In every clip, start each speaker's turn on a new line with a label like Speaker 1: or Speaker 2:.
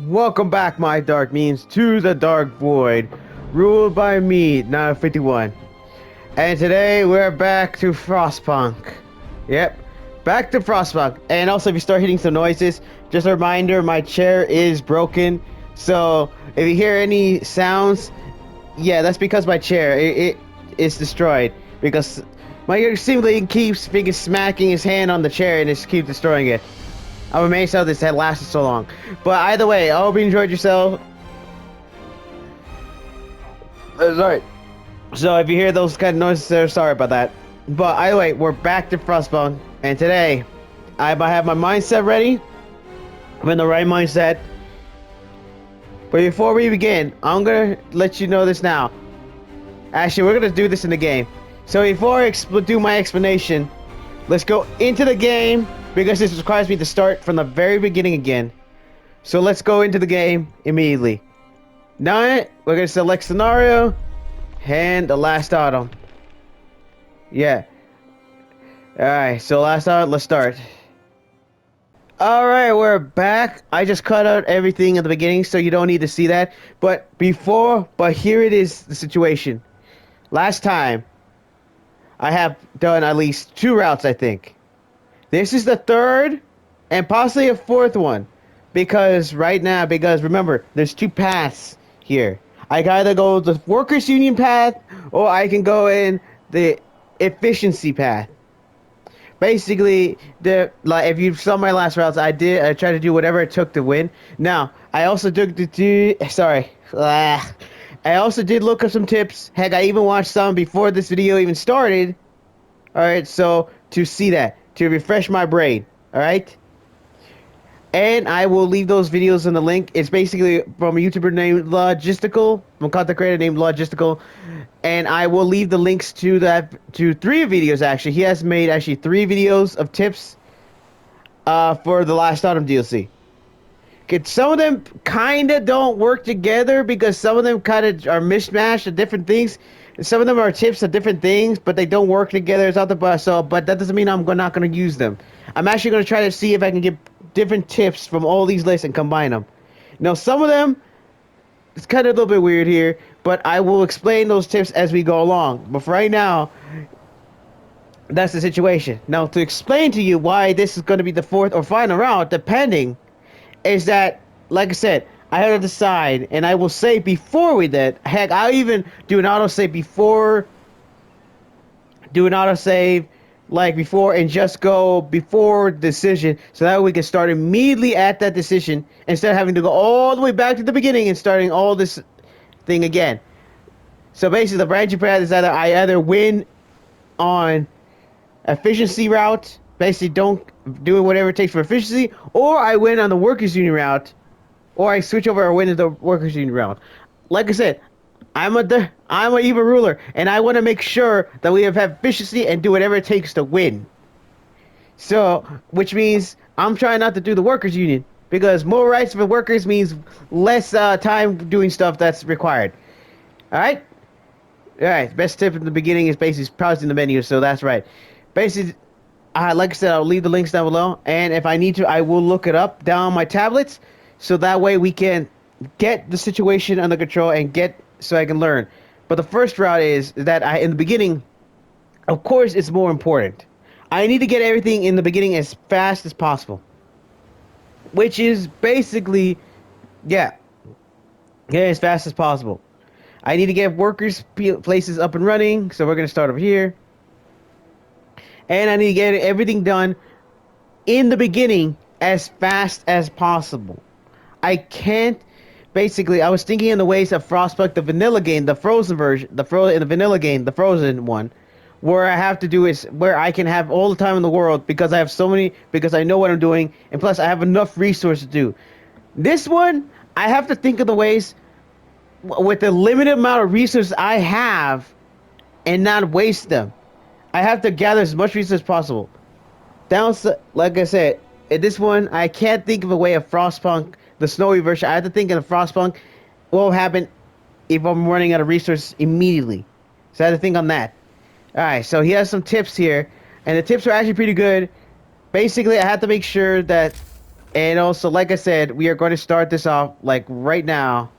Speaker 1: Welcome back, my dark means, to the Dark Void, ruled by me, now 51. And today we're back to Frostpunk. Yep, back to Frostpunk. And also, if you start hitting some noises, just a reminder, my chair is broken. So if you hear any sounds, yeah, that's because my chair it is destroyed because my sibling keeps freaking smacking his hand on the chair and it keeps destroying it. I'm amazed how this had lasted so long. But either way, I hope you enjoyed yourself. Sorry. So if you hear those kind of noises, sorry about that. But either way, we're back to Frostpunk, and today I have my mindset ready. I'm in the right mindset. But before we begin, I'm gonna let you know this now. Actually, we're gonna do this in the game. So before I do my explanation, let's go into the game because this requires me to start from the very beginning again. So let's go into the game immediately. Now we're gonna select scenario and The Last Autumn. Yeah. Alright, so Last Autumn, let's start. Alright, we're back. I just cut out everything at the beginning, so you don't need to see that. But here it is, the situation. Last time, I have done at least 2 routes, I think. This is the 3rd, and possibly a 4th one. Because remember, there's 2 paths here. I can either go the workers' union path, or I can go in the efficiency path. Basically, if you saw my last routes, I tried to do whatever it took to win. Now, I also I also did look up some tips. Heck, I even watched some before this video even started. Alright, so to see that, to refresh my brain. Alright? And I will leave those videos in the link. It's basically from a YouTuber named Logistical, from a content creator named Logistical. And I will leave the links to 3 videos actually. He has made actually 3 videos of tips for the Last Autumn DLC. Some of them kind of don't work together because some of them kind of are mishmashed of different things. Some of them are tips of different things, but they don't work together. It's out the bus. But that doesn't mean I'm not going to use them. I'm actually going to try to see if I can get different tips from all these lists and combine them. Now, some of them, it's kind of a little bit weird here, but I will explain those tips as we go along. But for right now, that's the situation. Now, to explain to you why this is going to be the 4th or final round, depending, is that, like I said, I have to decide, and I will say before we did. Heck, I'll even do an autosave before. Do an autosave like before, and just go before decision, so that way we can start immediately at that decision instead of having to go all the way back to the beginning and starting all this thing again. So basically, the branching path is I either win on efficiency route, basically doing whatever it takes for efficiency, or I win on the workers union route. Or I switch over and win the workers' union round. Like I said, I'm a evil ruler, and I want to make sure that we have efficiency and do whatever it takes to win. So, which means I'm trying not to do the workers' union because more rights for workers means less time doing stuff that's required. All right. Best tip in the beginning is basically browsing the menu, so that's right. Basically, like I said, I'll leave the links down below, and if I need to, I will look it up down on my tablets. So that way we can get the situation under control and so I can learn. But the first route is that in the beginning, of course, it's more important. I need to get everything in the beginning as fast as possible. Which is basically, get as fast as possible. I need to get workers' places up and running, so we're going to start over here. And I need to get everything done in the beginning as fast as possible. I can't. Basically, I was thinking in the ways of Frostpunk, the vanilla game, the frozen version, in the vanilla game, the frozen one, where I have to do is where I can have all the time in the world because I have so many, because I know what I'm doing, and plus I have enough resources to do. This one, I have to think of the ways with the limited amount of resources I have and not waste them. I have to gather as much resources as possible. Like I said, in this one, I can't think of a way of Frostpunk, the snowy version. I have to think of Frostpunk, what will happen if I'm running out of resources immediately. So I have to think on that. Alright, so he has some tips here, and the tips are actually pretty good. Basically, I have to make sure that And also, like I said, we are going to start this off like right now.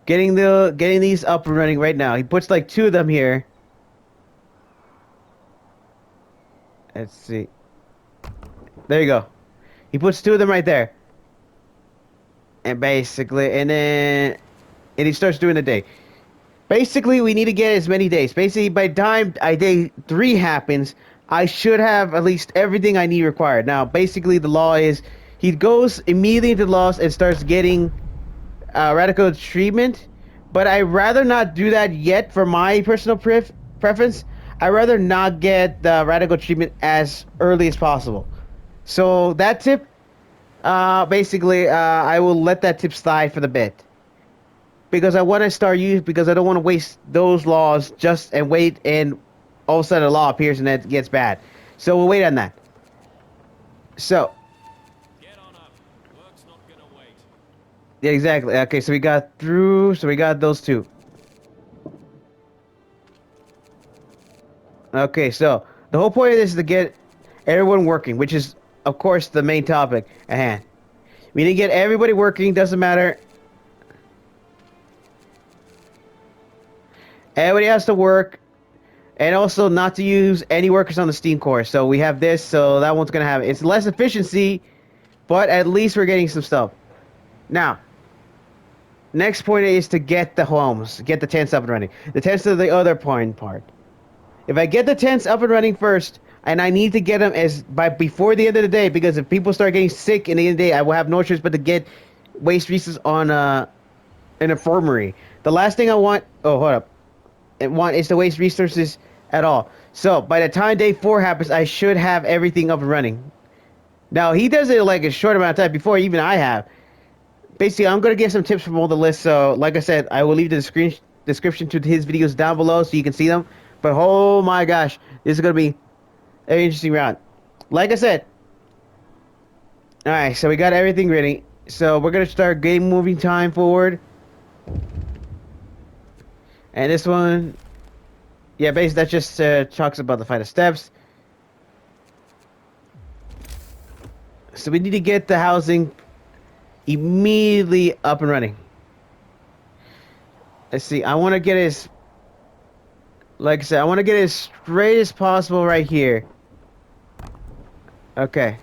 Speaker 1: Getting these up and running right now. He puts like two of them here. Let's see. There you go. He puts two of them right there. And basically, and he starts doing the day. Basically, we need to get as many days. Basically, by the time day 3 happens, I should have at least everything I need required. Now, basically, the law is he goes immediately to the laws and starts getting radical treatment. But I rather not do that yet for my personal preference. I rather not get the radical treatment as early as possible. So that tip, basically, I will let that tip slide for the bit because I want to start use because I don't want to waste those laws just and wait and all of a sudden a law appears and it gets bad. So we'll wait on that. So
Speaker 2: Get on up. Work's not gonna wait.
Speaker 1: yeah, exactly. Okay, so we got through. So we got those two. Okay, so the whole point of this is to get everyone working, which is of course the main topic at hand. We need to get everybody working. Doesn't matter. Everybody has to work. And also not to use any workers on the Steam core. So we have this, so that one's gonna have it. It's less efficiency, but at least we're getting some stuff. Now, next point is to get the homes, get the tents up and running. The tents are the other part. If I get the tents up and running first, and I need to get them as by before the end of the day, because if people start getting sick in the end of the day, I will have no choice but to get waste resources on an infirmary. The last thing I want. Oh, hold up. Want is to waste resources at all. So by the time day 4 happens, I should have everything up and running. Now he does it like a short amount of time before even I have. Basically, I'm gonna get some tips from all the lists. So like I said, I will leave the screen description to his videos down below so you can see them. But oh my gosh, this is gonna be an interesting round. Like I said, all right. So we got everything ready. So we're gonna start game moving time forward. And this one, yeah, basically that just talks about the final steps. So we need to get the housing immediately up and running. Let's see. I want to get as, like I said, I want to get as straight as possible right here. Okay.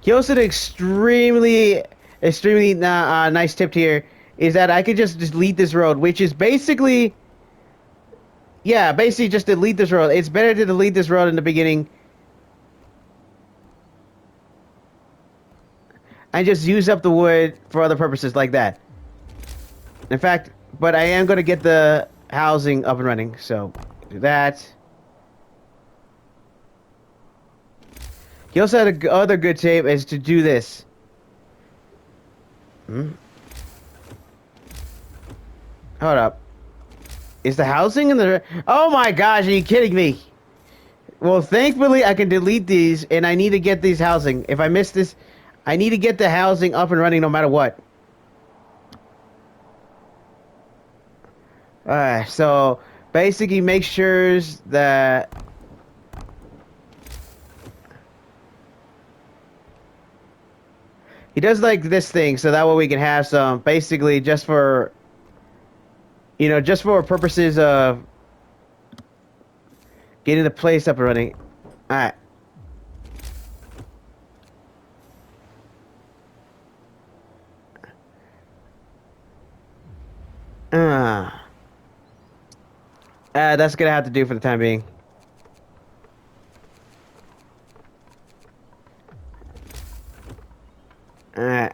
Speaker 1: He also did extremely nice tip here is that I could just delete this road, which is basically, yeah, basically just delete this road. It's better to delete this road in the beginning and just use up the wood for other purposes like that. In fact, but I am going to get the housing up and running, so do that. He also had a other good tip is to do this. Hmm? Hold up. Is the housing in the... Oh my gosh, are you kidding me? Well, thankfully, I can delete these, and I need to get these housing. If I miss this, I need to get the housing up and running no matter what. Alright, so basically make sure that... He does like this thing, so that way we can have some, basically just for... You know, just for purposes of getting the place up and running. Alright. That's gonna have to do for the time being. Alright.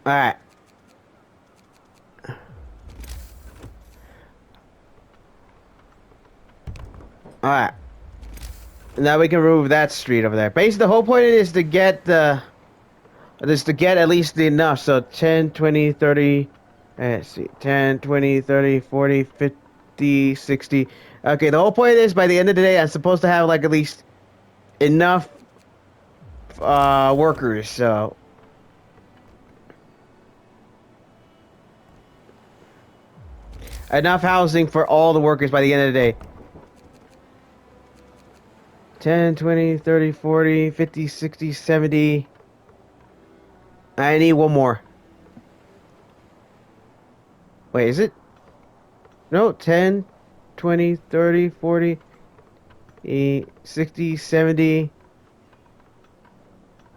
Speaker 1: Alright. Alright. Now we can remove that street over there. Basically, the whole point is to get the... Is to get at least enough. So 10, 20, 30... Let's see. 10, 20, 30, 40, 50, 60... Okay, the whole point is by the end of the day, I'm supposed to have like at least enough workers, so... Enough housing for all the workers by the end of the day. 10, 20, 30, 40, 50, 60, 70. I need one more. Wait, is it? No, 10, 20, 30, 40, 60, 70.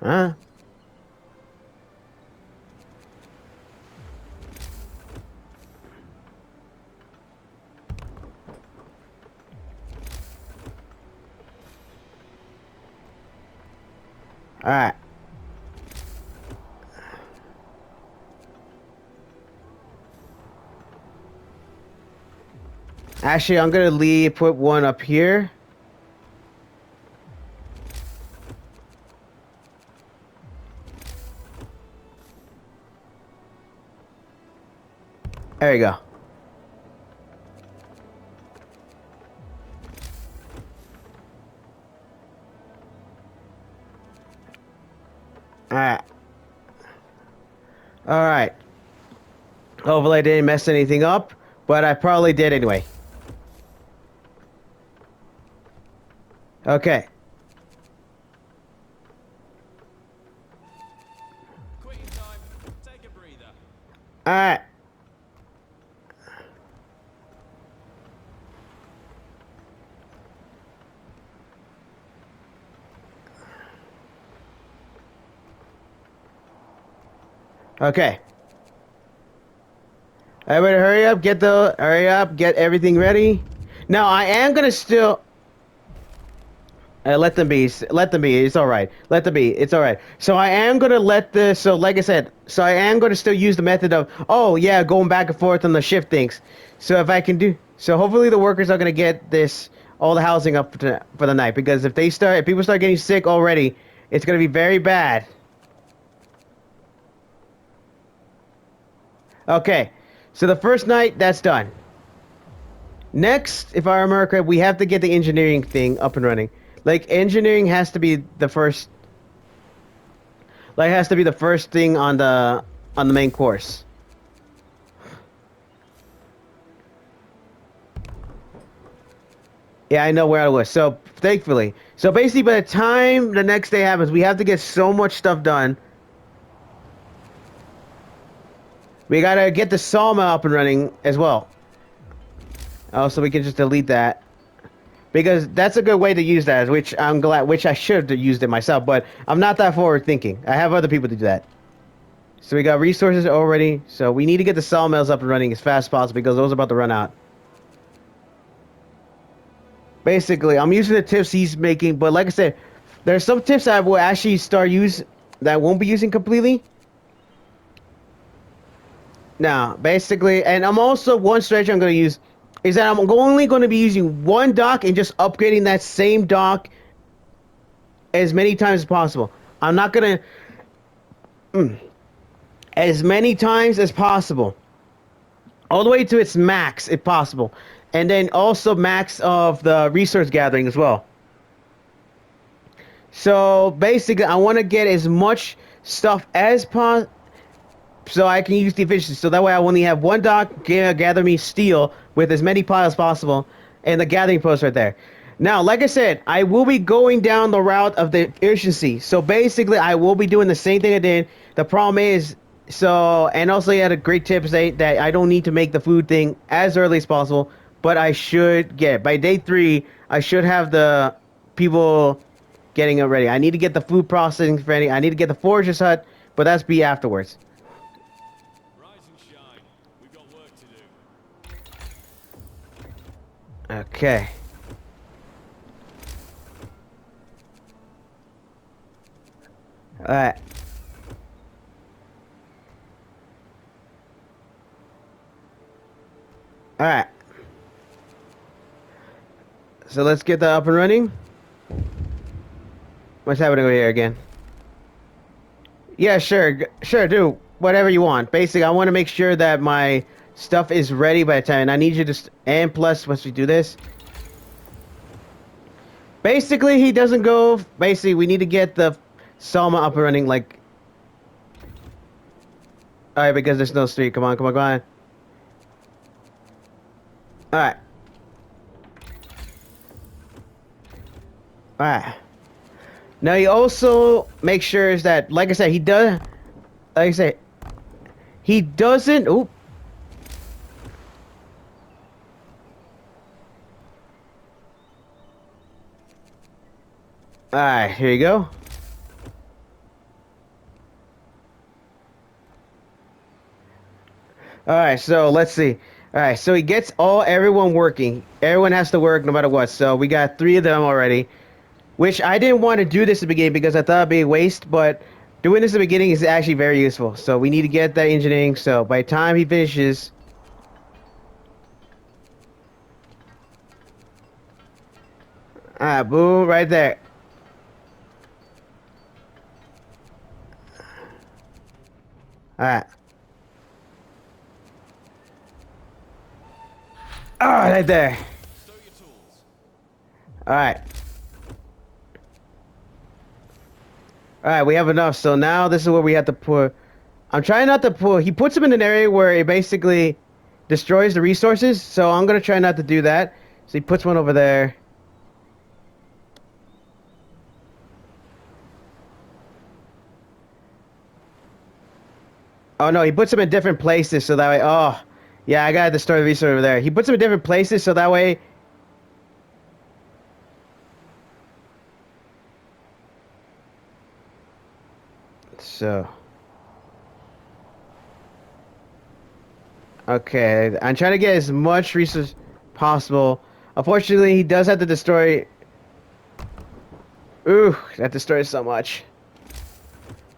Speaker 1: Huh? Alright. Actually, I'm gonna put one up here. There you go. Alright. Alright. Hopefully I didn't mess anything up, but I probably did anyway. Okay.
Speaker 2: Quitting time. Take a breather.
Speaker 1: Alright. Okay. Everybody hurry up, get everything ready. Now I am gonna still let them be. Let them be. It's all right. Let them be. It's all right. So I am gonna let this. So like I said, so I am gonna still use the method of oh yeah, going back and forth on the shift things. So if I can do, so hopefully the workers are gonna get this all the housing up for the night because if people start getting sick already, it's gonna be very bad. Okay, so the first night that's done. Next, if I remember correctly, we have to get the engineering thing up and running. Like engineering has to be the first. Like has to be the first thing on the main course. Yeah, I know where I was. So thankfully, so basically, by the time the next day happens, we have to get so much stuff done. We gotta get the sawmill up and running as well. Oh, so we can just delete that because that's a good way to use that. Which I'm glad. Which I should have used it myself, but I'm not that forward thinking. I have other people to do that. So we got resources already. So we need to get the sawmills up and running as fast as possible because those are about to run out. Basically, I'm using the tips he's making, but like I said, there's some tips I will actually start use that I won't be using completely. Now, basically, and I'm also one strategy I'm going to use is that I'm only going to be using one dock and just upgrading that same dock as many times as possible. I'm not going to as many times as possible, all the way to its max if possible, and then also max of the resource gathering as well. So basically, I want to get as much stuff as possible so I can use the efficiency. So that way I only have one dock gather me steel with as many piles as possible and the gathering post right there. Now, like I said, I will be going down the route of the efficiency. So basically, I will be doing the same thing I did. The problem is, so, and also he had a great tip say that I don't need to make the food thing as early as possible, but I should get, by day 3, I should have the people getting it ready. I need to get the food processing ready. I need to get the forager's hut, but that's be afterwards.
Speaker 2: Rise and shine. We've got work to do.
Speaker 1: Okay. Alright. Alright. So let's get that up and running. What's happening over here again? Yeah, sure. Sure, do whatever you want. Basically, I want to make sure that my stuff is ready by the time. And I need you to... And plus, once we do this... Basically, he doesn't go... Basically, we need to get the Salma up and running, like... Alright, because there's no street. Come on, come on, come on. All right. All right. Now he also makes sure that, like I said, he does. Like I said, he doesn't. Oop. All right. Here you go. All right. So let's see. All right. So he gets everyone working. Everyone has to work no matter what. So we got three of them already. Which I didn't want to do this at the beginning because I thought it'd be a waste, but doing this at the beginning is actually very useful. So we need to get that engineering. So by the time he finishes, boom, right there. Alright. Right there.
Speaker 2: Stow your tools.
Speaker 1: Alright. Alright, we have enough. So now this is where we have to put. I'm trying not to put. He puts them in an area where it basically destroys the resources. So I'm going to try not to do that. So he puts one over there. Oh no, he puts them in different places so that way. Oh, yeah, I gotta destroy the resource over there. He puts them in different places so that way. So. Okay, I'm trying to get as much resource possible. Unfortunately, he does have to destroy. Ooh, that destroys so much.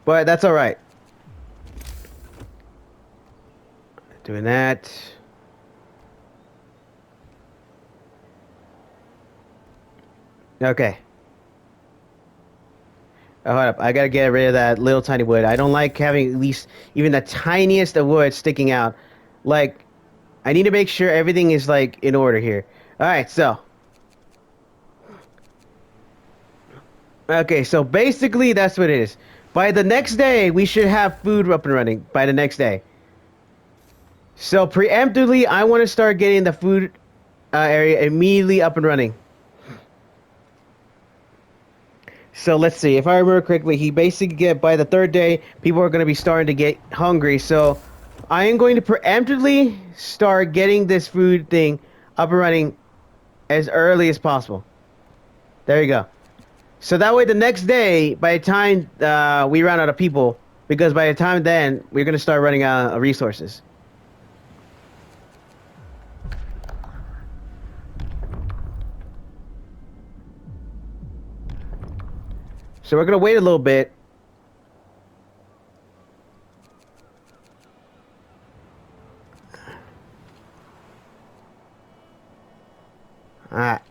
Speaker 1: But that's all right. Doing that. Okay. Oh, hold up. I gotta get rid of that little tiny wood. I don't like having at least even the tiniest of wood sticking out. Like, I need to make sure everything is like in order here. All right, so. Okay, so basically that's what it is. By the next day, we should have food up and running. By the next day. So preemptively, I want to start getting the food area immediately up and running. So let's see. If I remember correctly, he basically get by the third day, people are going to be starting to get hungry. So I am going to preemptively start getting this food thing up and running as early as possible. There you go. So that way, the next day, by the time we run out of people, because by the time then we're going to start running out of resources. So we're going to wait a little bit. Alright.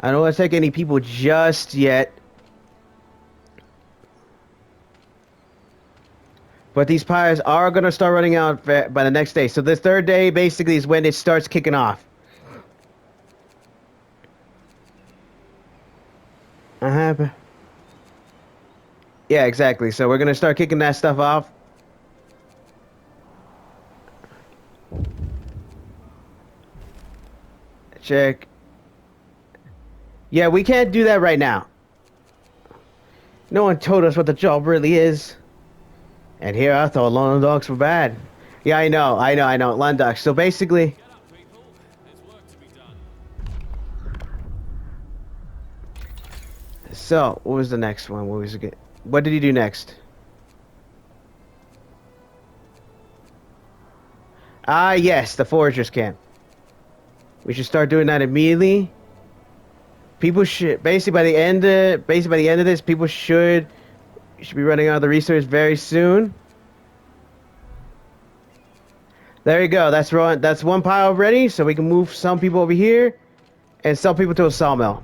Speaker 1: I don't want to take any people just yet. But these pyres are going to start running out by the next day. So this third day basically is when it starts kicking off. Uh-huh. Yeah, exactly. So we're going to start kicking that stuff off. Check. Yeah, we can't do that right now. No one told us what the job really is. And here I thought London dogs were bad. Yeah, I know. London dogs. So basically...
Speaker 2: Get up, people. There's work to be done.
Speaker 1: So, what was the next one? What was it? What did he do next? Ah, yes, the foragers camp. We should start doing that immediately. People should basically by the end of this, people should be running out of the resource very soon. There you go. That's one pile ready, so we can move some people over here and some people to a sawmill.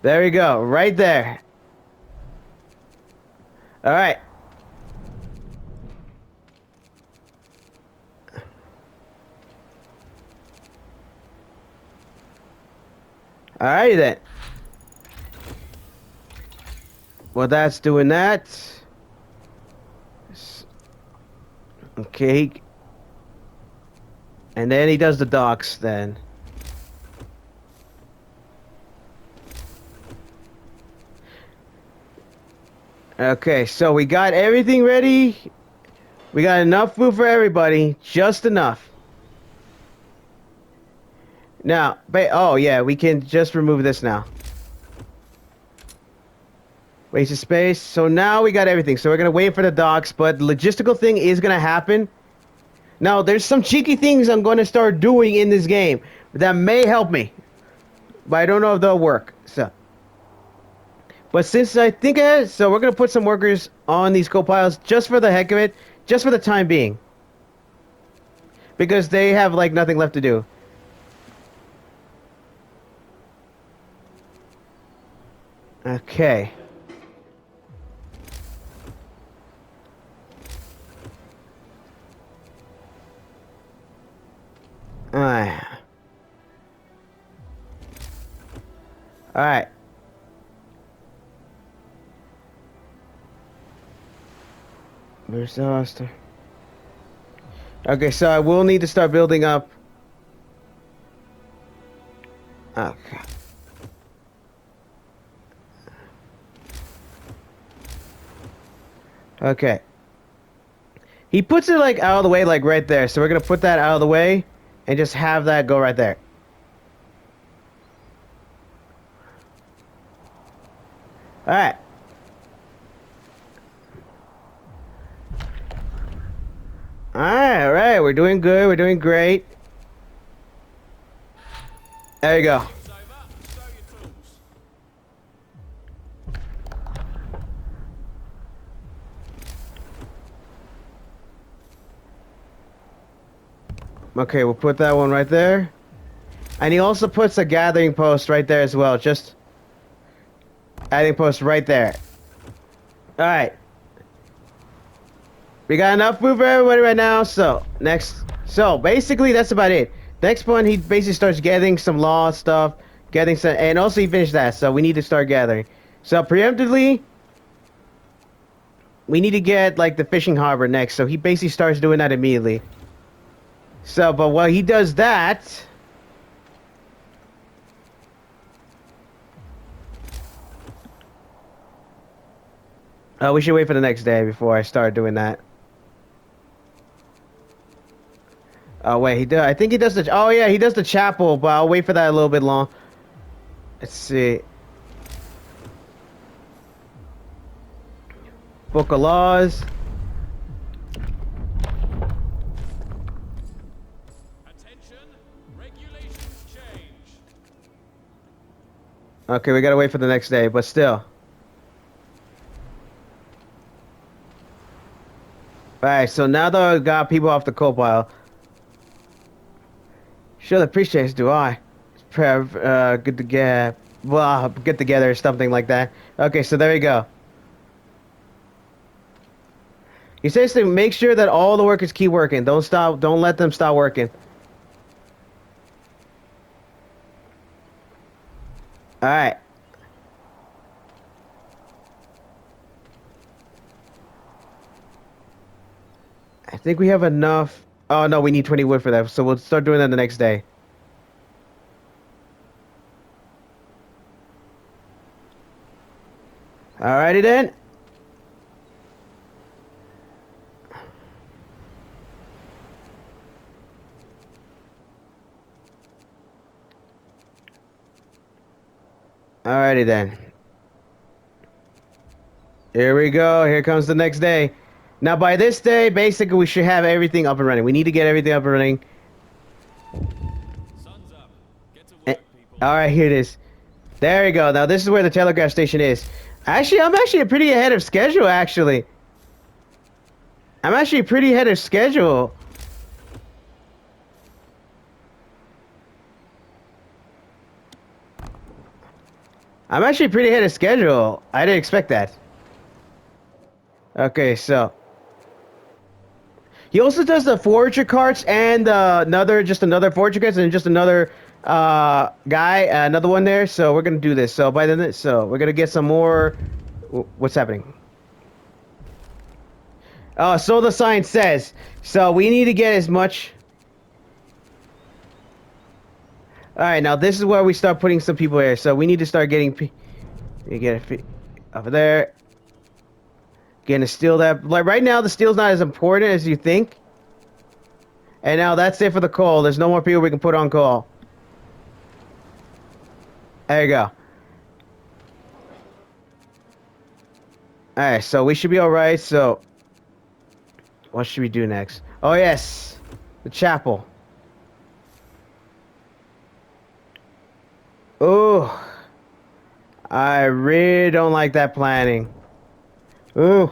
Speaker 1: There you go, right there. All right. All right then. Well, that's doing that. Okay. And then he does the docks then. Okay, so we got everything ready. We got enough food for everybody. Just enough. Now, oh yeah, we can just remove this now. Waste of space. So now we got everything. So we're gonna wait for the docks, but the logistical thing is gonna happen. Now, there's some cheeky things I'm gonna start doing in this game that may help me, but I don't know if they'll work. But since I think so we're gonna put some workers on these coal piles just for the heck of it, just for the time being, because they have like nothing left to do. Okay. Alright. Alright. Where's the hoster? Okay, so I will need to start building up. Okay. Okay. He puts it like out of the way, like right there. So we're gonna put that out of the way and just have that go right there. Alright. Alright, we're doing good, we're doing great. There you go.
Speaker 2: It's over. Show your tools.
Speaker 1: Okay, we'll put that one right there. And he also puts a gathering post right there as well. Just adding post right there. Alright. We got enough food for everybody right now. So, next. So, basically, that's about it. Next one, he basically starts gathering some law stuff. Gathering some. And also, he finished that. So, we need to start gathering. So, preemptively, we need to get, like, the fishing harbor next. So, he basically starts doing that immediately. So, but while he does that. We should wait for the next day before I start doing that. Oh wait, he does. I think he does the. Oh yeah, he does the chapel, but I'll wait for that a little bit long. Let's see. Book of Laws.
Speaker 2: Attention. Regulations change.
Speaker 1: Okay, we gotta wait for the next day, but still. Alright, so now that I got people off the coal pile. Sure appreciates, do I? Good to get. Well, get together or something like that. Okay, so there you go. He says to make sure that all the workers keep working. Don't stop. Don't let them stop working. All right. I think we have enough. Oh no, we need 20 wood for that. So we'll start doing that the next day. Alrighty then. Alrighty then. Here we go. Here comes the next day. Now, by this day, basically, we should have everything up and running. We need to get everything up and running.
Speaker 2: Sun's up. Get to
Speaker 1: Eh,
Speaker 2: work, people.
Speaker 1: Alright, here it is. There you go. Now, this is where the telegraph station is. Actually, I'm actually pretty ahead of schedule, actually. I'm actually pretty ahead of schedule. I'm actually pretty ahead of schedule. I didn't expect that. Okay, so he also does the forager carts and another forager carts and just another guy, another one there. So we're gonna do this. So we're gonna get some more. What's happening? Oh, so the sign says. So we need to get as much. All right, now this is where we start putting some people here. So we need to start getting. You get it over there. Getting to steal that. Like right now, the steel's not as important as you think. And now that's it for the coal. There's no more people we can put on coal. There you go. All right, so we should be all right. So what should we do next? Oh yes, the chapel. Ooh, I really don't like that planning. Ooh,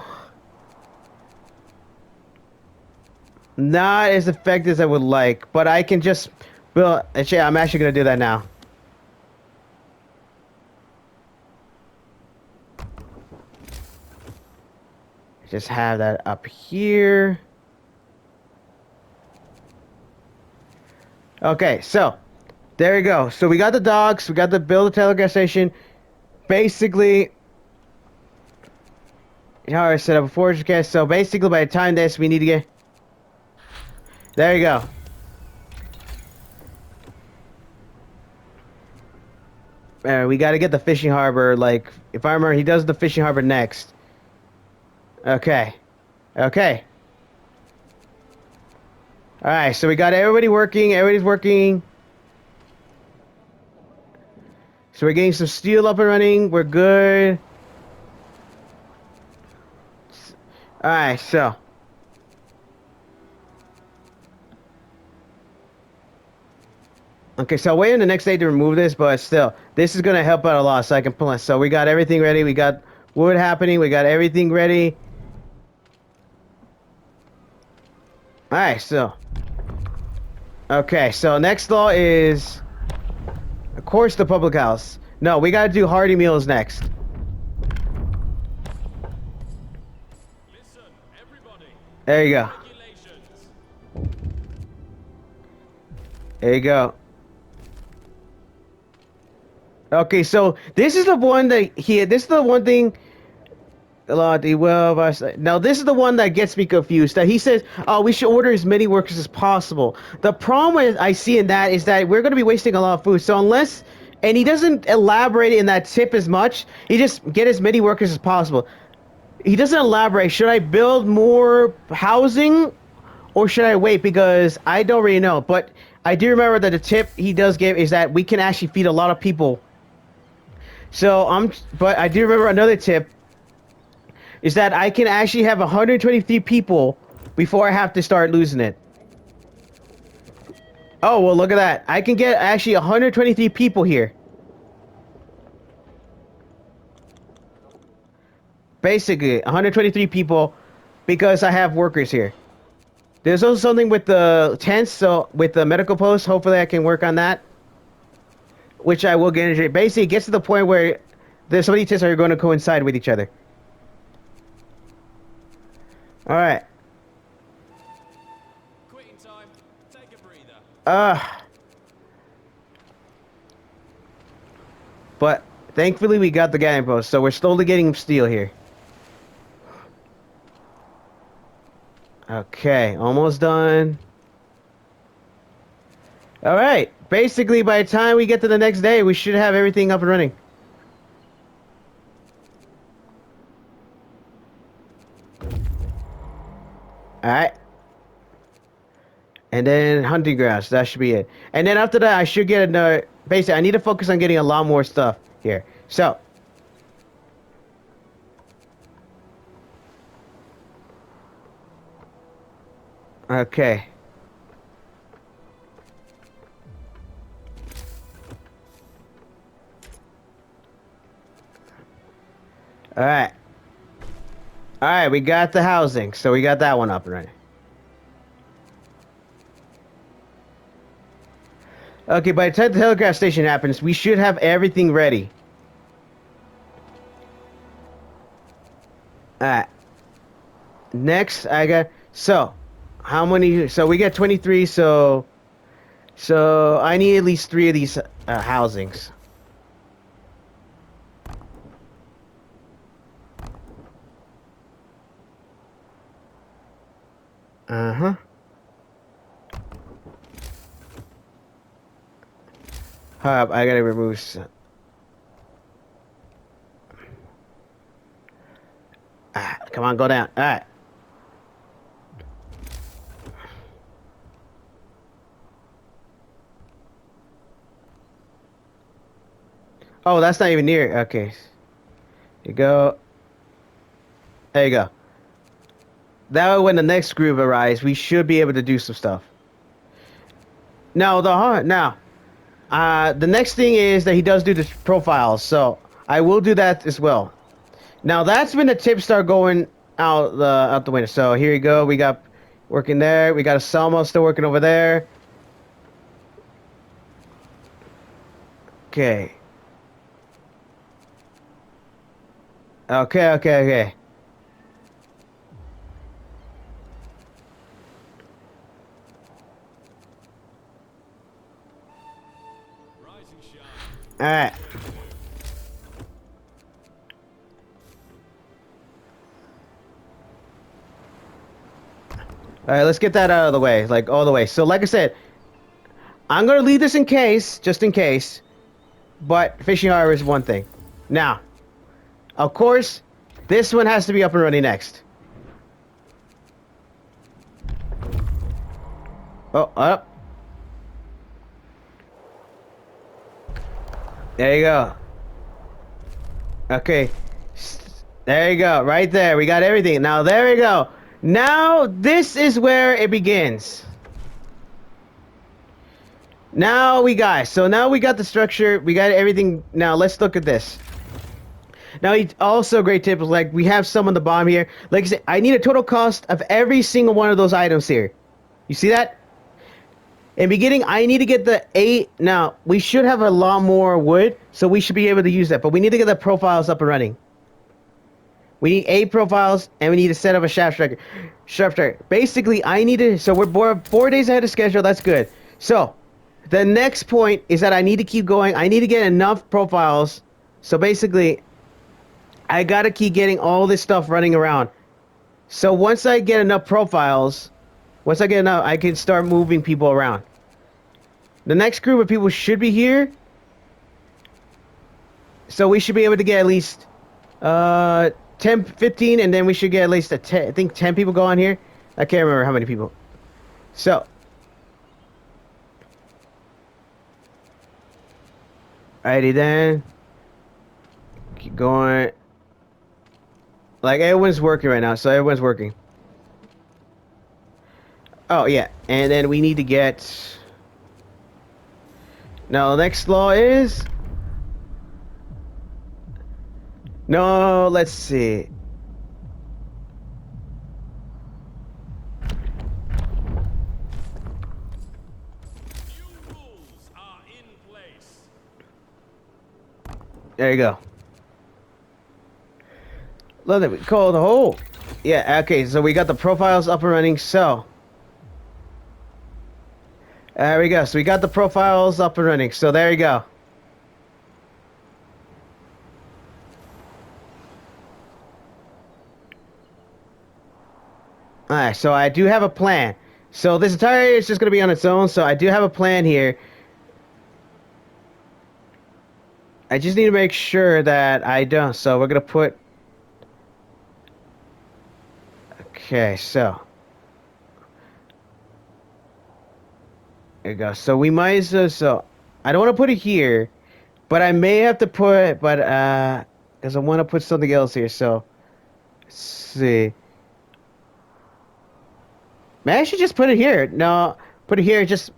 Speaker 1: not as effective as I would like, but I can just build. Actually, I'm actually gonna do that now. Just have that up here. Okay, so there you go. So we got the docks, we got the build a telegraph station. Basically, how I set up a forge cast. So basically, by the time this, we need to get. There you go. We got to get the fishing harbor. Like, if I remember, he does the fishing harbor next. Okay. Okay. All right. So we got everybody working. Everybody's working. So we're getting some steel up and running. We're good. All right. So. Okay, so I'll wait on the next day to remove this, but still, this is gonna help out a lot. So I can pull it. So we got everything ready. We got wood happening. We got everything ready. All right. So. Okay. So next law is, of course, the public house. No, we gotta do hearty meals next.
Speaker 2: Listen, everybody.
Speaker 1: There you go.
Speaker 2: Regulations.
Speaker 1: There you go. Okay, so this is the one that he. This is the one thing. Now this is the one that gets me confused. That he says, "Oh, we should order as many workers as possible." The problem I see in that is that we're going to be wasting a lot of food. So unless, and he doesn't elaborate in that tip as much. He just get as many workers as possible. He doesn't elaborate. Should I build more housing, or should I wait? Because I don't really know. But I do remember that the tip he does give is that we can actually feed a lot of people. So but I do remember another tip is that I can actually have 123 people before I have to start losing it. Oh, well, look at that. I can get actually 123 people here. Basically, 123 people because I have workers here. There's also something with the tents, so with the medical post, hopefully I can work on that. Which I will get into. Basically, it gets to the point where there's so many tents are going to coincide with each other. Alright.
Speaker 2: Quitting time. Take a breather.
Speaker 1: Uh, but thankfully we got the guiding post, so we're slowly getting steel here. Okay, almost done. Alright, basically by the time we get to the next day, we should have everything up and running. Alright. And then hunting grounds, that should be it. And then after that, I should get another... Basically, I need to focus on getting a lot more stuff here. So. Okay. Alright. Alright, we got the housing, so we got that one up and running. Okay, by the time the telegraph station happens, we should have everything ready. Alright. Next, I got... So, how many... So, we got 23, so... So, I need at least 3 of these housings. Uh-huh. Hub, I gotta remove some. Ah, come on, go down. Alright. Oh, that's not even near. Okay. Here you go. There you go. That way when the next group arrives, we should be able to do some stuff. Now, the next thing is that he does do the profiles, so I will do that as well. Now that's when the tips start going out the window. So here you go. We got working there. We got a Selma still working over there. Okay. Okay.
Speaker 2: Rise and shine.
Speaker 1: All right. All right. Let's get that out of the way, like all the way. So, like I said, I'm gonna leave this in case, just in case. But fishing hour is one thing. Now, of course, this one has to be up and running next. Oh, up. There you go. Okay. There you go. Right there. We got everything. Now, there we go. Now, this is where it begins. Now now we got the structure. We got everything. Now, let's look at this. Now, also a great tip is like we have some on the bottom here. Like I said, I need a total cost of every single one of those items here. You see that? In beginning, I need to get the 8. Now, we should have a lot more wood, so we should be able to use that. But we need to get the profiles up and running. We need 8 profiles, and we need to set up a shaft striker. Shaft striker. Basically, I need to... So we're 4 days ahead of schedule. That's good. So, the next point is that I need to keep going. I need to get enough profiles. So basically, I got to keep getting all this stuff running around. So once I get enough profiles... Once I get enough, I can start moving people around. The next group of people should be here. So we should be able to get at least 10, 15, and then we should get at least 10, I think 10 people go on here. I can't remember how many people. So. Alrighty then. Keep going. Like everyone's working right now, so everyone's working. Oh, yeah. And then we need to get... Now, the next law is... No, let's see.
Speaker 2: New rules are in place.
Speaker 1: There you go. Look at it. Call the hole. Yeah, okay, so we got the profiles up and running, so... There we go. So we got the profiles up and running. So there you go. Alright, so I do have a plan. So this entire area is just going to be on its own, so I do have a plan here. I just need to make sure that I don't. So we're going to put... Okay, so... There you go. So we might as well... So I don't want to put it here, but I may have to put... But, because I want to put something else here, so... Let's see... Maybe I should just put it here. No, put it here. Just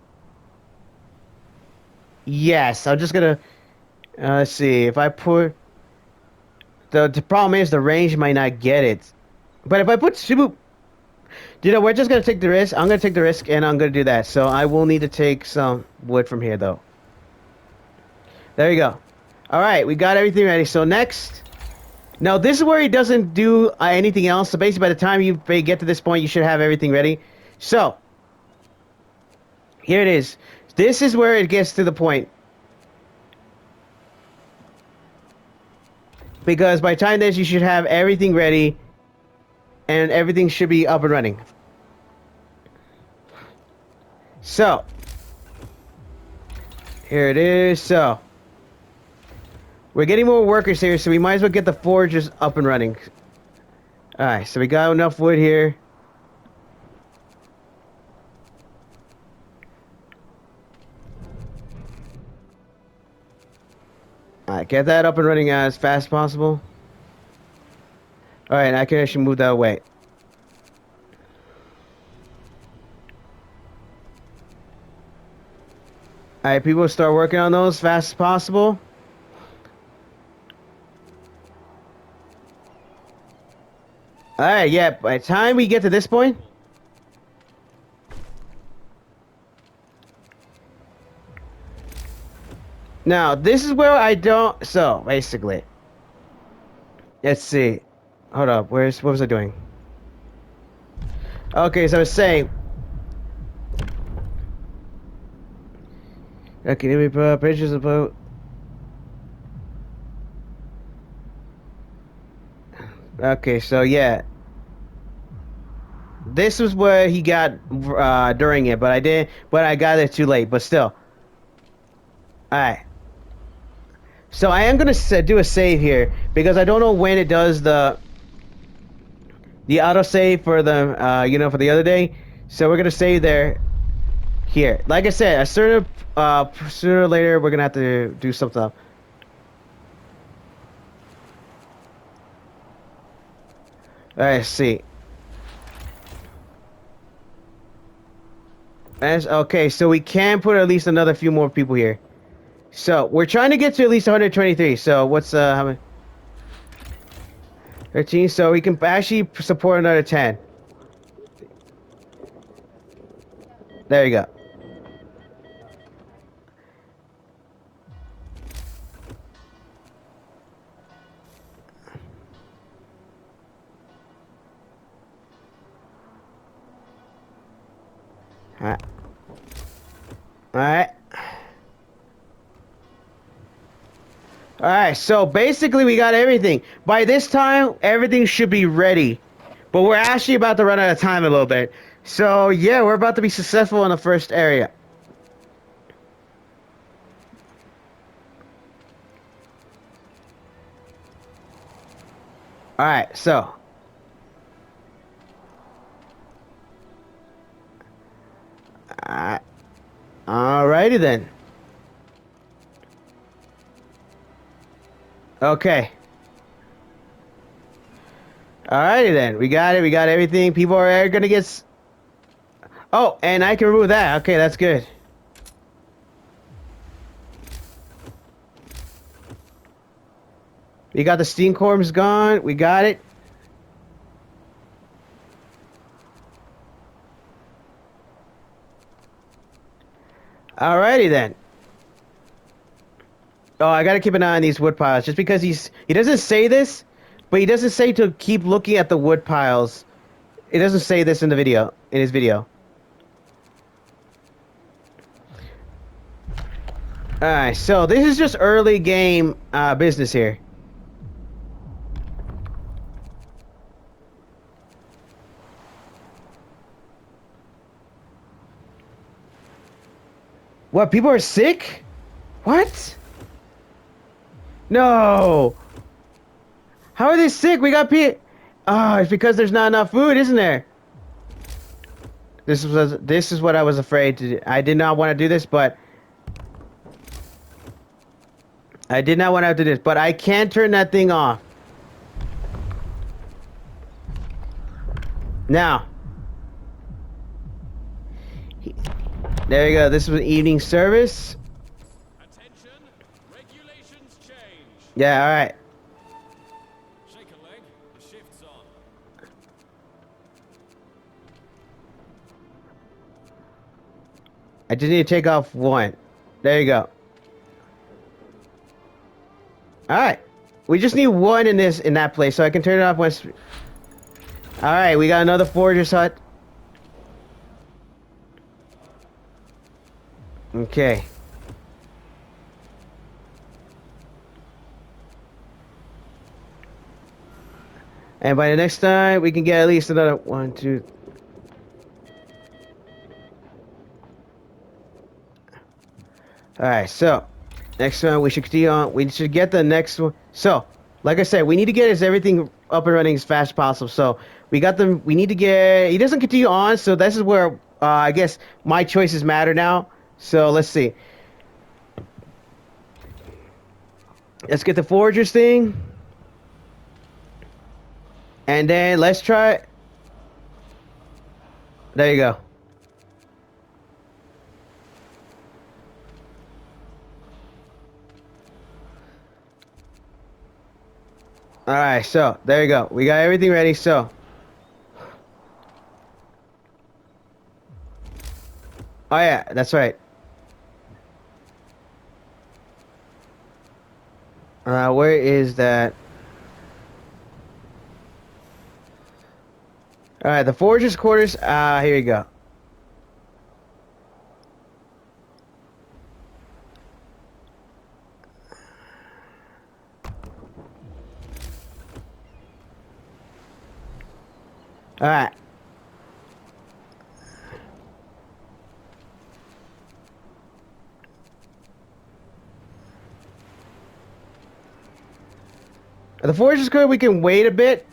Speaker 1: yes. I'm just gonna. Let's see. If I put the problem is the range might not get it. But if I put Shibu, we're just gonna take the risk. I'm gonna take the risk, and I'm gonna do that. So I will need to take some wood from here, though. There you go. All right, we got everything ready. So next. Now this is where he doesn't do anything else. So basically, by the time you get to this point, you should have everything ready. So, here it is. This is where it gets to the point. Because by the time this, you should have everything ready. And everything should be up and running. So, here it is. So, we're getting more workers here, so we might as well get the forges up and running. Alright, so we got enough wood here. Alright, get that up and running as fast as possible. Alright, I can actually move that away. Alright, people start working on those as fast as possible. Alright, yeah, by the time we get to this point... Now, this is where I don't... So, basically... Let's see. Hold up, what was I doing? Okay, so I was saying... Okay, let me put up pictures of boat. Okay, so yeah. This was where he got during it, but I got it too late, but still. Alright. So I am gonna do a save here because I don't know when it does the autosave for the for the other day. So we're gonna save there here. Like I said, sooner or later we're gonna have to do something else. Alright, let's see. Okay, so we can put at least another few more people here. So we're trying to get to at least 123. So what's how many? 13. So we can actually support another 10. There you go. Alright. Alright. Alright, so basically we got everything. By this time, everything should be ready. But we're actually about to run out of time a little bit. So yeah, we're about to be successful in the first area. Alright, so. Alrighty then. Okay. Alrighty then. We got it. We got everything. People are gonna get... Oh, and I can remove that. Okay, that's good. We got the steam corms gone. We got it. Alrighty then. Oh, I gotta keep an eye on these wood piles. Just because he doesn't say this, but he doesn't say to keep looking at the wood piles. It doesn't say this in the video, in his video. Alright, so this is just early game business here. What, people are sick? What? No! How are they sick? We got Oh, it's because there's not enough food, isn't there? This is what I was afraid to do. I did not want to do this, but I did not want to do this, but I can't turn that thing off. Now. There you go. This was an evening service.
Speaker 2: Attention, regulations change.
Speaker 1: Yeah, all right.
Speaker 2: Shake a leg, the shift's on.
Speaker 1: I just need to take off one. There you go. All right. We just need one in that place, so I can turn it off once. All right, we got another forager's hut. Okay. And by the next time, we can get at least another 1, 2. All right, so next one we should continue on. We should get the next one. So, like I said, we need to get his everything up and running as fast as possible. So we got them. We need to get. He doesn't continue on, so this is where I guess my choices matter now. So let's see. Let's get the foragers thing, and then let's try. There you go. All right, so there you go. We got everything ready. So, oh yeah, that's right. Where is that? All right, the foragers' quarters. Here you go. All right. The foragers' quarters. We can wait a bit.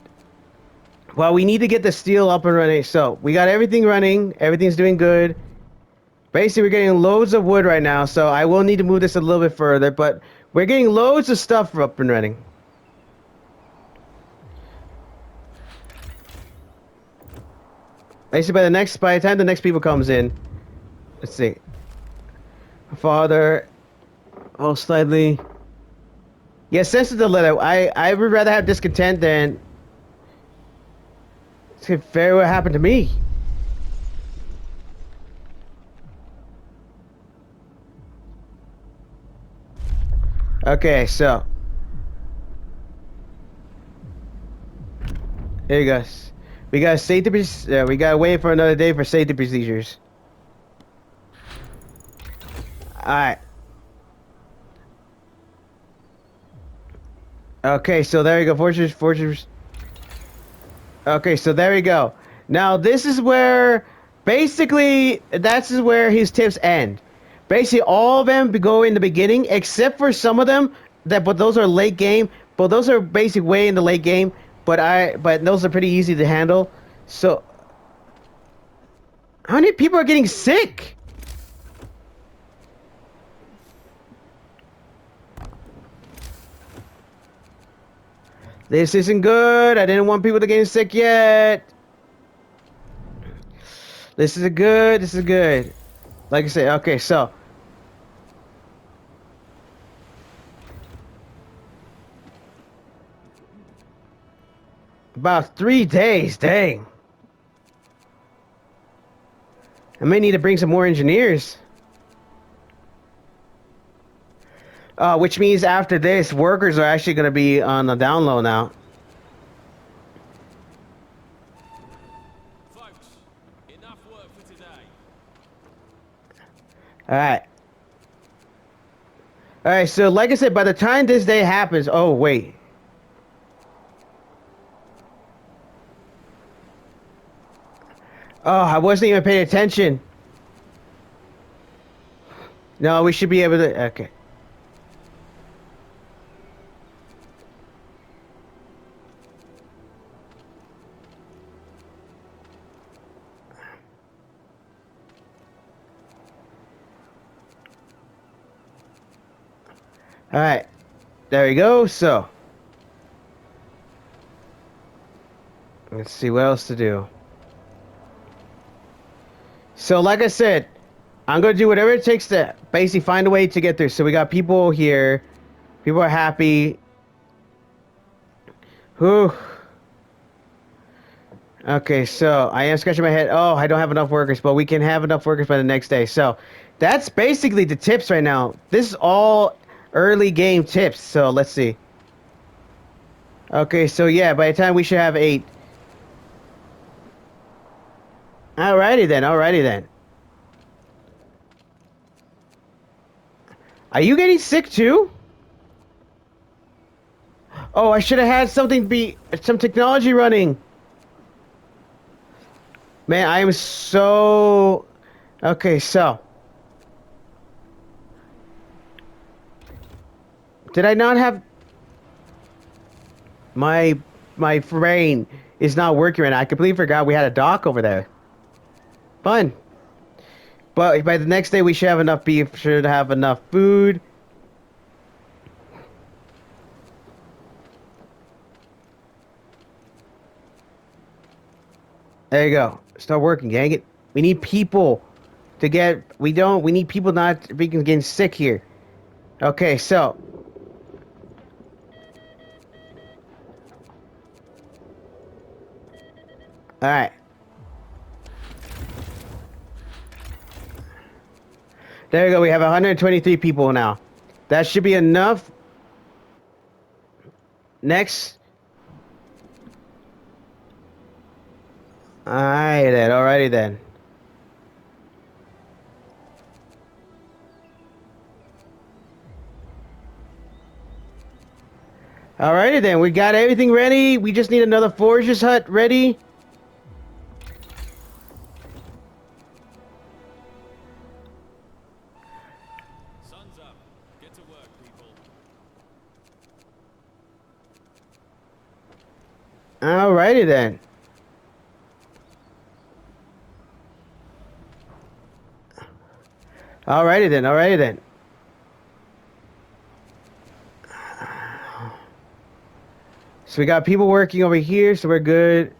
Speaker 1: Well, we need to get the steel up and running. So we got everything running. Everything's doing good. Basically, we're getting loads of wood right now. So I will need to move this a little bit further. But we're getting loads of stuff up and running. Basically, by the time the next people comes in, let's see. Father, oh, slightly. Yeah, sense of the letter. I would rather have discontent than it's very what happened to me. Okay, so here you go. We got safety. We gotta wait for another day for safety procedures. All right. Okay, so there you go. Fortress. Okay, so there we go. Now this is where, basically, that's is where his tips end. Basically, all of them go in the beginning, except for some of them but those are late game. But those are basically way in the late game. But those are pretty easy to handle. So, how many people are getting sick? This isn't good. I didn't want people to get sick yet. This is good. This is good. Like I said, okay, so about 3 days. Dang. I may need to bring some more engineers. Which means after this, workers are actually going to be on the down low now.
Speaker 2: Folks, enough work for today.
Speaker 1: All right. All right, so like I said, by the time this day happens, oh, wait. Oh, I wasn't even paying attention. No, we should be able to, okay. All right. There we go. So, let's see what else to do. So, like I said, I'm going to do whatever it takes to basically find a way to get through. So, we got people here. People are happy. Whew. Okay, so I am scratching my head. Oh, I don't have enough workers, but we can have enough workers by the next day. So, that's basically the tips right now. This is all early game tips. So, let's see. Okay, so yeah, by the time we should have 8. Alrighty then, alrighty then. Are you getting sick too? Oh, I should have had some technology running. Man, I am so... Okay, so... Did I not have my my brain is not working right now. I completely forgot we had a dock over there. Fun. But by the next day we should have enough beef, should have enough food. There you go. Start working, dang it. We need people to get we need people not being getting sick here. Okay, so alright. There you go, we have 123 people now. That should be enough. Next. Alrighty then. Alrighty then, we got everything ready. We just need another forager's hut ready.
Speaker 2: Sun's up. Get to work, people.
Speaker 1: Alrighty then. Alrighty then. So we got people working over here, so we're good.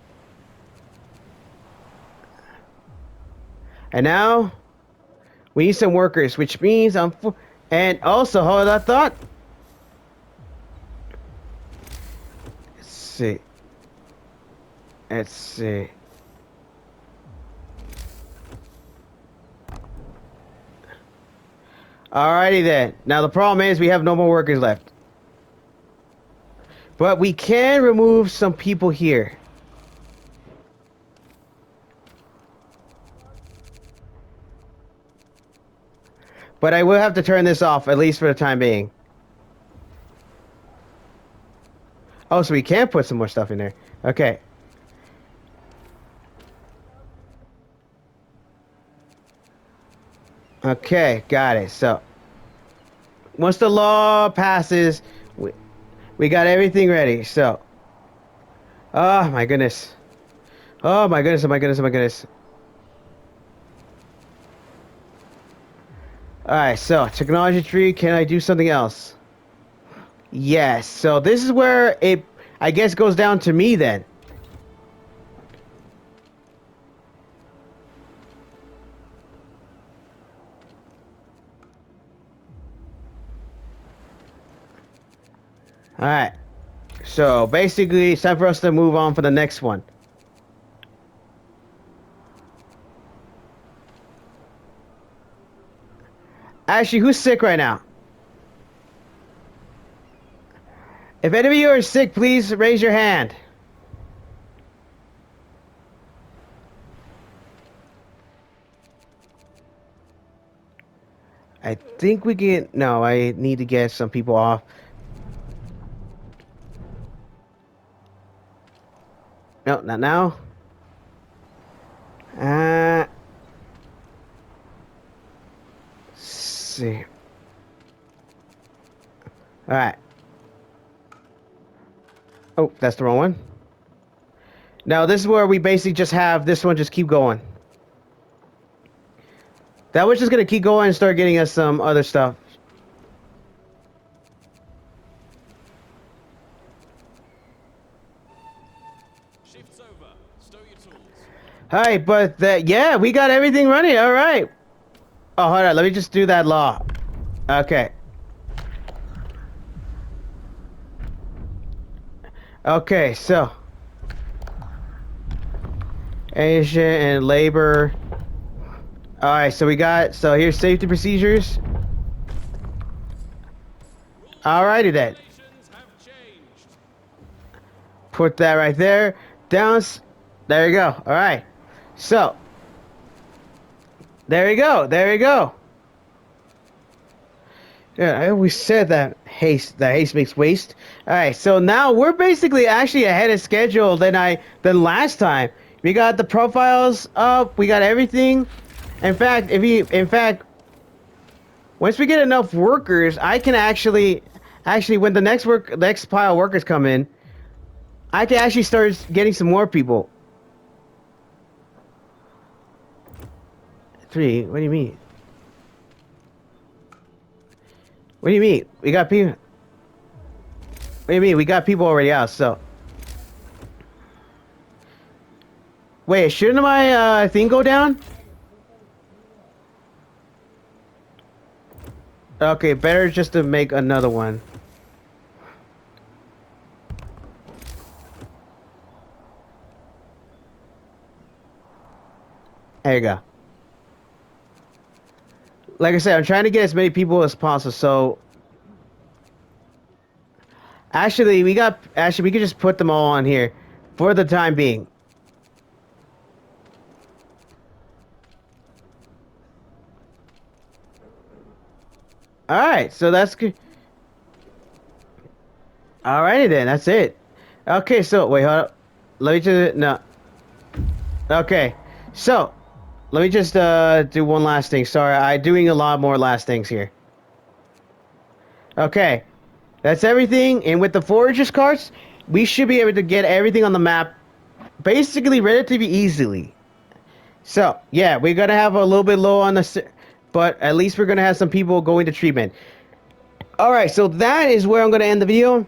Speaker 1: And now we need some workers, which means and also hold that thought. Let's see. Let's see. Alrighty then. Now the problem is we have no more workers left. But we can remove some people here. But I will have to turn this off, at least for the time being. Oh, so we can put some more stuff in there. Okay. Okay, got it. So, once the law passes, we got everything ready. So, oh my goodness. Oh my goodness, oh my goodness, oh my goodness. Alright, so, technology tree, can I do something else? Yes, so this is where it, I guess, goes down to me then. Alright. So basically, it's time for us to move on for the next one. Actually, who's sick right now? If any of you are sick, please raise your hand. I think we can... No, I need to get some people off. No, not now. Let's see. Alright. Oh, that's the wrong one. Now, this is where we basically just have this one just keep going. That was just gonna keep going and start getting us some other stuff.
Speaker 2: Shift's over. Stow your tools.
Speaker 1: Alright, but yeah, we got everything running. Alright. Oh, hold on. Let me just do that law. Okay. Okay, so. Asian and labor. Alright, so we got, so here's safety procedures. Alrighty then.
Speaker 2: Regulations have changed.
Speaker 1: Put that right there. Down. There you go. Alright. So. There you go. There you go. Yeah, I always said that haste makes waste. Alright, so now we're basically actually ahead of schedule than last time. We got the profiles up, we got everything. In fact, once we get enough workers, I can actually Actually, when the next pile of workers come in, I can actually start getting some more people. 3. What do you mean? What do you mean? We got people. What do you mean? We got people already out. So wait, shouldn't my thing go down? Okay, better just to make another one. There you go. Like I said, I'm trying to get as many people as possible. So actually, we could just put them all on here for the time being. All right, so that's good. Alrighty then, that's it. Okay, so wait, hold up. Let me just no. Okay, so let me just do one last thing. Sorry, I'm doing a lot more last things here. Okay, that's everything. And with the foragers carts, we should be able to get everything on the map basically relatively easily. So yeah, we're gonna have a little bit low on the, but at least we're gonna have some people going to treatment. All right, so that is where I'm gonna end the video.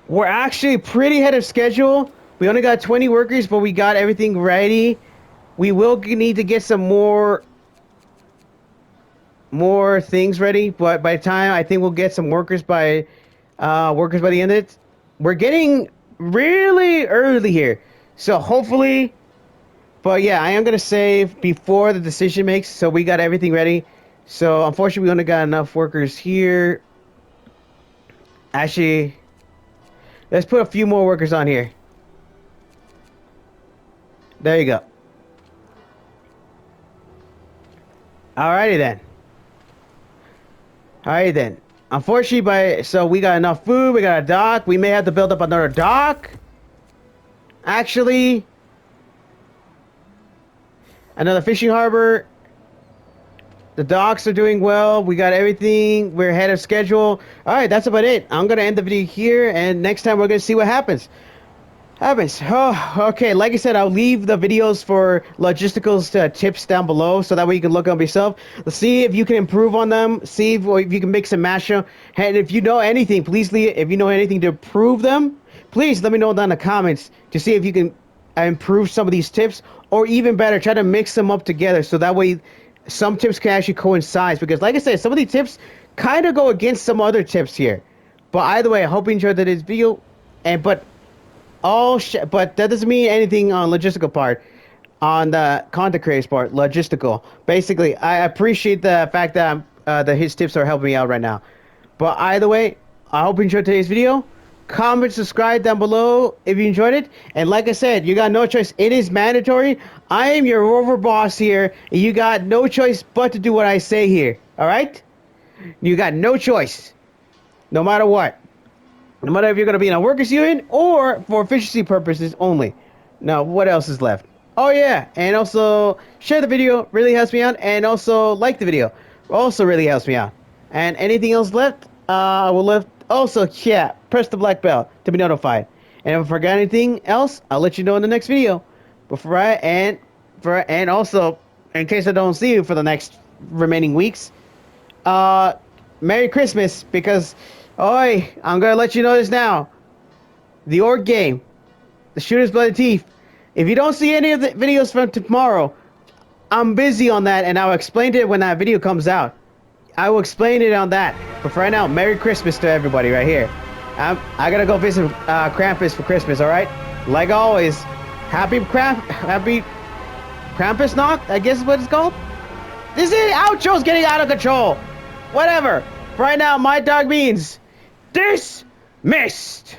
Speaker 1: We're actually pretty ahead of schedule. We only got 20 workers, but we got everything ready. We will need to get some more things ready, but by the time I think we'll get some workers by the end of it. We're getting really early here. So hopefully, but yeah, I am gonna save before the decision makes, so we got everything ready. So unfortunately we only got enough workers here. Actually, let's put a few more workers on here. There you go. Alrighty then. Alright then. Unfortunately, so we got enough food, we got a dock. We may have to build up another dock. Actually, another fishing harbor. The docks are doing well. We got everything. We're ahead of schedule. Alright, that's about it. I'm gonna end the video here, and next time we're gonna see what happens. Oh, okay. Like I said, I'll leave the videos for logistical tips down below, so that way you can look up yourself. Let's see if you can improve on them. See if you can mix and match them. And if you know anything, please leave. If you know anything to improve them, please let me know down in the comments to see if you can improve some of these tips, or even better, try to mix them up together so that way some tips can actually coincide. Because, like I said, some of these tips kind of go against some other tips here. But either way, I hope you enjoyed today's video. But that doesn't mean anything on logistical part, on the content creators part. Logistical. Basically, I appreciate the fact that that his tips are helping me out right now. But either way, I hope you enjoyed today's video. Comment, subscribe down below if you enjoyed it. And like I said, you got no choice. It is mandatory. I am your rover boss here, and you got no choice but to do what I say here. All right? You got no choice, no matter what. No matter if you're going to be in a workers union or for efficiency purposes only. Now, what else is left? Oh, yeah. And also, share the video. Really helps me out. And also, like the video. Also really helps me out. And anything else left? Will left. Also, yeah. Press the black bell to be notified. And if I forgot anything else, I'll let you know in the next video. And also, in case I don't see you for the next remaining weeks, Merry Christmas, because oi, I'm gonna let you know this now. The org game, the Shooter's Bloody Teeth. If you don't see any of the videos from tomorrow, I'm busy on that, and I'll explain it when that video comes out. I will explain it on that. But for right now, Merry Christmas to everybody right here. I gotta go visit Krampus for Christmas. All right. Like always, happy Krampus knock. I guess is what it's called. This is outro's getting out of control. Whatever. For right now, my dog means dismissed.